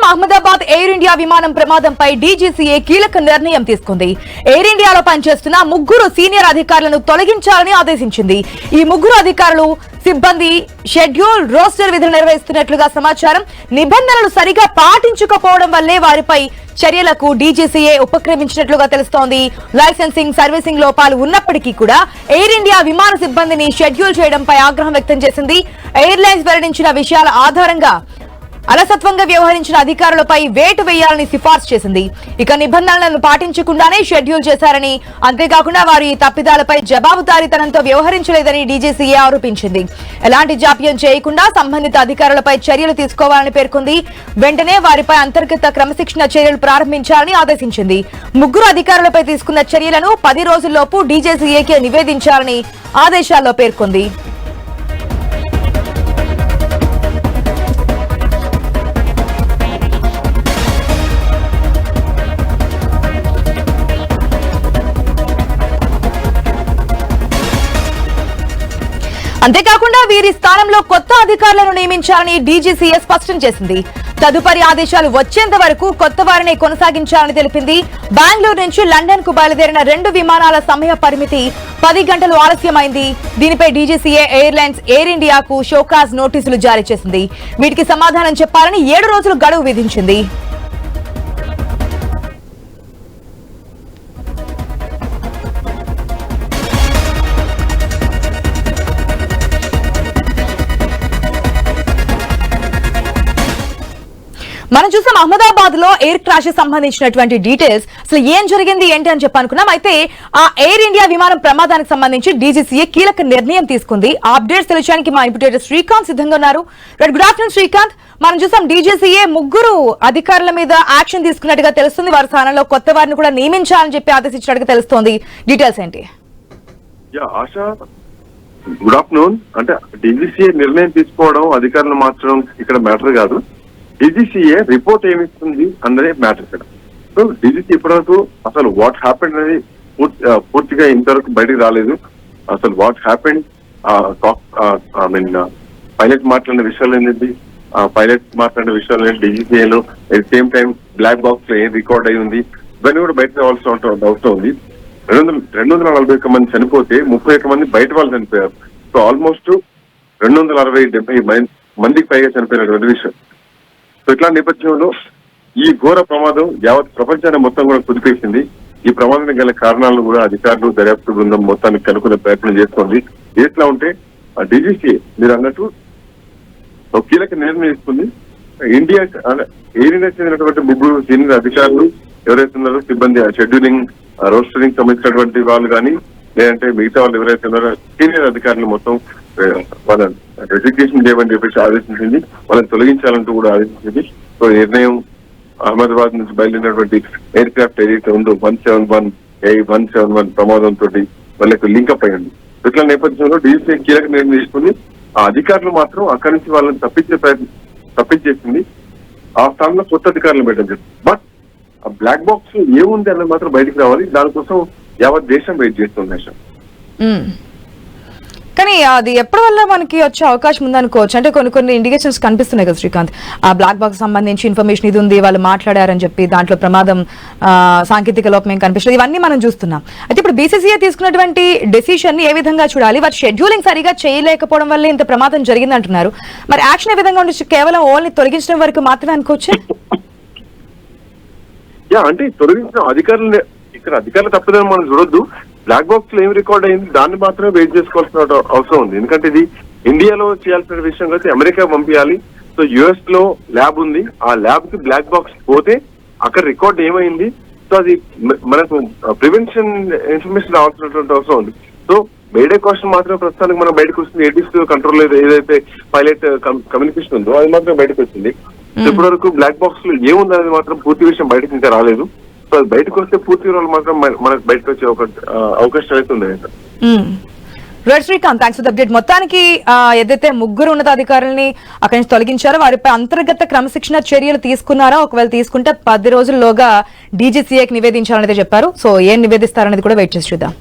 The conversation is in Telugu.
అహ్మదాబాద్ ఎయిర్ ఇండియా విమానం ప్రమాదంపై డీజీసీఏ కీలక నిర్ణయం తీసుకుంది. ఎయిర్ ఇండియాలో పనిచేస్తున్న 3 సీనియర్ అధికారులను తొలగించాలని ఆదేశించింది. ఈ 3 అధికారులు సిబ్బంది షెడ్యూల్ రోస్టర్ విధులు నిర్వహిస్తున్నట్లుగా సమాచారం. నిబంధనలు సరిగా పాటించకపోవడం వల్లే వారిపై చర్యలకు డీజీసీఏ ఉపక్రమించినట్లుగా తెలుస్తోంది. లైసెన్సింగ్, సర్వీసింగ్ లోపాలు ఉన్నప్పటికీ కూడా ఎయిర్ ఇండియా విమాన సిబ్బందిని షెడ్యూల్ చేయడంపై ఆగ్రహం వ్యక్తం చేసింది. ఎయిర్లైన్స్ వెల్లడించిన విషయాల ఆధారంగా అలసత్వంగా వ్యవహరించిన అధికారులపై వేటు వేయాలని సిఫార్సు చేసింది. ఇక నిబంధనలను పాటించకుండానే షెడ్యూల్ చేశారని, అంతేకాకుండా వారు ఈ తప్పిదాలపై జవాబుదారీతనంతో వ్యవహరించలేదని డీజీసీఏ ఆరోపించింది. ఎలాంటి జాప్యం చేయకుండా సంబంధిత అధికారులపై చర్యలు తీసుకోవాలని పేర్కొంది. వెంటనే వారిపై అంతర్గత క్రమశిక్షణ చర్యలు ప్రారంభించాలని ఆదేశించింది. 3 అధికారులపై తీసుకున్న చర్యలను 10 రోజుల్లోపు డీజీసీఏకి నివేదించాలని ఆదేశాల్లో పేర్కొంది. అంతేకాకుండా వీరి స్థానంలో కొత్త అధికారులను నియమించాలని డీజీసీఏ స్పష్టం చేసింది. తదుపరి ఆదేశాలు వచ్చేంత వరకు కొత్త వారిని కొనసాగించాలని తెలిపింది. బెంగళూరు నుంచి లండన్ కు బయలుదేరిన 2 విమానాల సమయ పరిమితి 10 గంటలు ఆలస్యమైంది. దీనిపై డీజీసీఏ ఎయిర్లైన్స్ ఎయిర్ ఇండియాకు షోకాజ్ నోటీసులు జారీ చేసింది. వీటికి సమాధానం చెప్పాలని 7 రోజులు గడువు విధించింది. మనం చూసాం అహ్మదాబాద్ లో ఎయిర్ క్రాష్ సంబంధించినటువంటి డీటెయిల్స్, అసలు ఏం జరిగింది ఏంటి అని చెప్పనుకున్నాం. అయితే ఆ ఎయిర్ ఇండియా విమానం ప్రమాదానికి సంబంధించి డీజీసీఏ కీలక నిర్ణయం తీసుకుంది. ఆ అప్డేట్స్ తెలియడానికి మా ఇంప్యూటర్ శ్రీకాంత్ సిద్ధంగా ఉన్నారు. Good afternoon Srikanth. మనం చూసాం డీజీసీఏ 3 అధికారుల మీద యాక్షన్ తీసుకున్నట్టుగా తెలుస్తుంది. వారి స్థానంలో కొత్త వారిని కూడా నియమించాలని చెప్పి ఆదేశించినట్టుగా తెలుస్తోంది. డీటెయిల్స్ ఏంటి? ASHA, good afternoon. అంటే డీజీసీఏ నిర్ణయం తీసుకోవడం, అధికారులు మార్చడం ఇక్కడ మ్యాటర్ కాదు. డీజీసీఏ రిపోర్ట్ ఏమిస్తుంది అన్నదే మ్యాటర్ ఇక్కడ. సో డీజీసీ ఇప్పటివరకు అసలు వాట్ హ్యాపెండ్ అనేది పూర్తిగా ఇంతవరకు బయటకు రాలేదు. అసలు వాట్ హ్యాపెండ్, పైలట్ మాట్లాడిన విషయాలు ఏంటి, పైలట్ మాట్లాడిన విషయాలు ఏంటి, డీజీసీఏలో at same time black box లో ఏం రికార్డ్ అయి ఉంది, ఇవన్నీ కూడా బయట రావాల్సిన అవసరం ఉంది. 241 మంది చనిపోతే 31 మంది బయట వాళ్ళు చనిపోయారు. సో ఆల్మోస్ట్ 260-70 మందికి పైగా చనిపోయినటువంటి విషయం. సో ఇట్లాంటి నేపథ్యంలో ఈ ఘోర ప్రమాదం యావత్ ప్రపంచాన్ని మొత్తం కూడా కుదిపేసింది. ఈ ప్రమాదానికి గల కారణాలను కూడా అధికారులు, దర్యాప్తు బృందం మొత్తానికి కనుక్కునే ప్రయత్నం చేస్తోంది. ఎట్లా ఉంటే డీజీసీ మీరు అన్నట్టు ఒక కీలక నిర్ణయం తీసుకుంది. ఇండియా ఎయిర్ ఇండియా చెందినటువంటి 3 సీనియర్ అధికారులు ఎవరైతే ఉన్నారో సిబ్బంది, షెడ్యూలింగ్, రోస్టరింగ్ సంబంధించినటువంటి వాళ్ళు కానీ, లేదంటే మిగతా వాళ్ళు ఎవరైతే ఉన్నారో సీనియర్ అధికారులు మొత్తం వాళ్ళని రెసిగ్నేషన్ చేయమని చెప్పేసి ఆదేశించింది. వాళ్ళని తొలగించాలంటూ కూడా ఆదేశించింది. సో నిర్ణయం అహ్మదాబాద్ నుంచి బయలుదేరినటువంటి ఎయిర్ క్రాఫ్ట్ ఏదైతే ఉందో 171 ప్రమాదంతో వాళ్ళకి లింకప్ అయ్యింది. ఇట్లా నేపథ్యంలో డీజీసీ కీలక నిర్ణయం తీసుకుని ఆ అధికారులు మాత్రం అక్కడి నుంచి వాళ్ళని తప్పించేసింది. ఆ స్థానంలో కొత్త అధికారులు పెట్టింది. బట్ ఆ బ్లాక్ బాక్స్ ఏముంది అన్నది మాత్రం బయటకు రావాలి. దానికోసం యావత్ దేశం వెయిట్ చేస్తుంది. కానీ అది ఎప్పటి వల్ల మనకి వచ్చే అవకాశం ఉందనుకోవచ్చు. అంటే కొన్ని ఇండికేషన్స్ కనిపిస్తున్నాయి కదా శ్రీకాంత్. ఆ బ్లాక్ బాక్స్ సంబంధించి ఇన్ఫర్మేషన్ ఇది ఉంది, వాళ్ళు మాట్లాడారని చెప్పి, దాంట్లో ప్రమాదం సాంకేతిక లోపం ఏం కనిపిస్తుంది, ఇవన్నీ మనం చూస్తున్నాం. అయితే ఇప్పుడు బీసీసీఏ తీసుకున్నటువంటి డెసిషన్ ని ఏ విధంగా చూడాలి? వాటి షెడ్యూలింగ్ సరిగా చేయలేకపోవడం వల్లే ఇంత ప్రమాదం జరిగింది అంటున్నారు. మరి యాక్షన్ ఏ విధంగా ఉండొచ్చు? కేవలం ఓన్లీ తొలగించడం వరకు మాత్రమే అనుకోవచ్చు. అంటే తొలగించిన అధికారులు, ఇక్కడ అధికారులు తప్పదని మనం చూడొద్దు. బ్లాక్ బాక్స్ లో ఏం రికార్డ్ అయింది దాన్ని మాత్రమే వెయిట్ చేసుకోవాల్సిన అవసరం ఉంది. ఎందుకంటే ఇది ఇండియాలో చేయాల్సిన విషయం అయితే అమెరికా పంపించాలి. సో యుఎస్ లో ల్యాబ్ ఉంది. ఆ ల్యాబ్ కి బ్లాక్ బాక్స్ పోతే అక్కడ రికార్డ్ ఏమైంది, సో అది మనకు ప్రివెన్షన్ ఇన్ఫర్మేషన్ రావాల్సినటువంటి అవసరం ఉంది. సో మేడే క్వశ్చన్ మాత్రమే ప్రస్తుతానికి మనం బయటకు వస్తుంది. ఏటీసీ కంట్రోల్ ఏదైతే పైలట్ కమ్యూనికేషన్ ఉందో అది మాత్రం బయటకు వచ్చింది. ఇప్పటి వరకు బ్లాక్ బాక్స్ లో ఏముంది అనేది మాత్రం పూర్తి విషయం బయటకు ఇంకా రాలేదు. సో అది బయటకు వస్తే పూర్తి రోజులు మాత్రం మనకు బయటకు వచ్చే అవకాశం అయితే ఉంది. Srikanth, thanks for the update. మొత్తానికి ఏదైతే 3 ఉన్నతాధికారులని అక్కడి నుంచి తొలగించారో వారిపై అంతర్గత క్రమశిక్షణ చర్యలు తీసుకున్నారో, ఒకవేళ తీసుకుంటే 10 రోజుల్లోగా డీజీసీఏకి నివేదించాలనేది చెప్పారు. సో ఏం నివేదిస్తారనేది కూడా వెయిట్ చేసి చూద్దాం.